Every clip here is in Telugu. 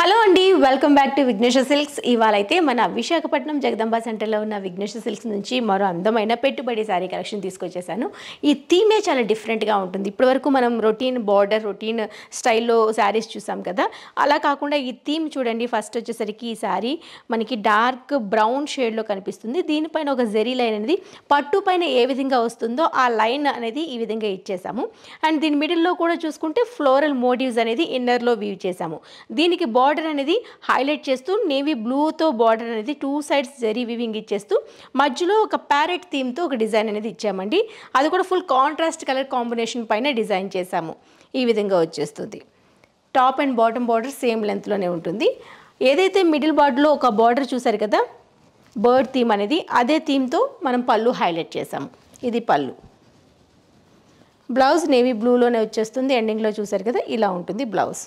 హలో అండి, welcome back to Vignesh silks. ఇవాళ అయితే మన విశాఖపట్నం జగదంబ సెంటర్లో ఉన్న విఘ్నేష్ సిల్క్స్ నుంచి మరో అందమైన పెట్టుబడి శారీ కలెక్షన్ తీసుకొచ్చేసాను. ఈ థీమే చాలా డిఫరెంట్గా ఉంటుంది. ఇప్పటివరకు మనం రొటీన్ బార్డర్, రొటీన్ స్టైల్లో శారీస్ చూసాం కదా. అలా కాకుండా ఈ థీమ్ చూడండి. ఫస్ట్ వచ్చేసరికి ఈ శారీ మనకి డార్క్ బ్రౌన్ షేడ్లో కనిపిస్తుంది. దీనిపైన ఒక జెరీ లైన్ అనేది పట్టు పైన ఏ విధంగా వస్తుందో ఆ లైన్ అనేది ఈ విధంగా ఇచ్చేసాము. అండ్ దీని మిడిల్లో కూడా చూసుకుంటే ఫ్లోరల్ మోటివ్స్ అనేది ఇన్నర్లో వీవ్ చేసాము. దీనికి బార్డర్ అనేది హైలైట్ చేస్తూ నేవీ బ్లూతో బార్డర్ అనేది టూ సైడ్స్ జరీ వీవింగ్ ఇచ్చేస్తూ మధ్యలో ఒక ప్యారెట్ థీమ్తో ఒక డిజైన్ అనేది ఇచ్చామండి. అది కూడా ఫుల్ కాంట్రాస్ట్ కలర్ కాంబినేషన్ పైన డిజైన్ చేసాము. ఈ విధంగా వచ్చేస్తుంది. Top and bottom border same లెంత్లోనే ఉంటుంది. ఏదైతే మిడిల్ బార్డర్లో ఒక బార్డర్ చూసారు కదా, బర్డ్ థీమ్ అనేది, అదే థీమ్తో మనం పళ్ళు హైలైట్ చేసాము. ఇది పళ్ళు. బ్లౌజ్ నేవీ బ్లూలోనే వచ్చేస్తుంది. ఎండింగ్లో చూసారు కదా, ఇలా ఉంటుంది బ్లౌజ్.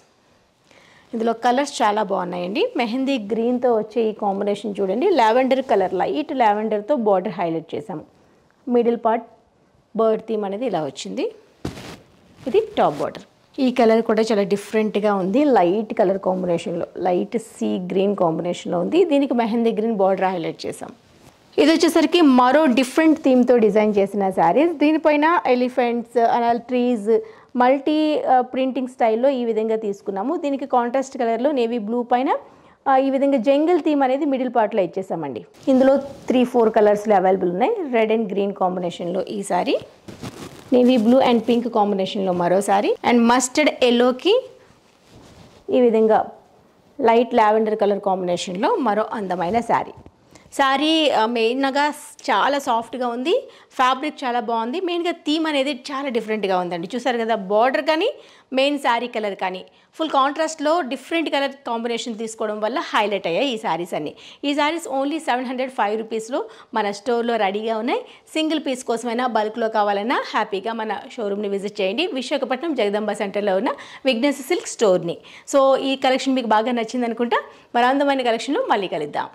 ఇందులో కలర్స్ చాలా బాగున్నాయండి. మెహందీ గ్రీన్తో వచ్చే ఈ కాంబినేషన్ చూడండి. లావెండర్ కలర్, లైట్ లావెండర్తో బార్డర్ హైలైట్ చేసాము. మిడిల్ పార్ట్ బర్డ్ థీమ్ అనేది ఇలా వచ్చింది. ఇది టాప్ బార్డర్. ఈ కలర్ కూడా చాలా డిఫరెంట్గా ఉంది. లైట్ కలర్ కాంబినేషన్లో, లైట్ సీ గ్రీన్ కాంబినేషన్లో ఉంది. దీనికి మెహందీ గ్రీన్ బార్డర్ హైలైట్ చేసాం. ఇది వచ్చేసరికి మరో డిఫరెంట్ థీమ్తో డిజైన్ చేసిన శారీస్. దీనిపైన ఎలిఫెంట్స్, ట్రీస్, మల్టీ ప్రింటింగ్ స్టైల్లో ఈ విధంగా తీసుకున్నాము. దీనికి కాంట్రాస్ట్ కలర్లో నేవీ బ్లూ పైన ఈ విధంగా జంగిల్ థీమ్ అనేది మిడిల్ పార్ట్లో ఇచ్చేసామండి. ఇందులో 3-4 కలర్స్లో అవైలబుల్ ఉన్నాయి. రెడ్ అండ్ గ్రీన్ కాంబినేషన్లో ఈ sorry, navy blue and pink కాంబినేషన్లో మరో సారీ, అండ్ మస్టర్డ్ ఎల్లోకి ఈ విధంగా లైట్ లావెండర్ కలర్ కాంబినేషన్లో మరో అందమైన శారీ. శారీ మెయిన్గా చాలా సాఫ్ట్గా ఉంది. ఫ్యాబ్రిక్ చాలా బాగుంది. మెయిన్గా థీమ్ అనేది చాలా డిఫరెంట్గా ఉందండి. చూసారు కదా, బార్డర్ కానీ మెయిన్ శారీ కలర్ కానీ ఫుల్ కాంట్రాస్ట్లో డిఫరెంట్ కలర్ కాంబినేషన్ తీసుకోవడం వల్ల హైలైట్ అయ్యాయి ఈ శారీస్ అన్ని. ఈ శారీస్ ఓన్లీ 705 రూపీస్లో మన స్టోర్లో రెడీగా ఉన్నాయి. సింగిల్ పీస్ కోసమైనా బల్క్లో కావాలన్నా హ్యాపీగా మన షోరూమ్ని విజిట్ చేయండి. విశాఖపట్నం జగదంబ సెంటర్లో ఉన్న విఘ్నేష్ సిల్క్ స్టోర్ని. సో ఈ కలెక్షన్ మీకు బాగా నచ్చింది అనుకుంటా. మరి అందమైన కలెక్షన్లో మళ్ళీ కలుద్దాం.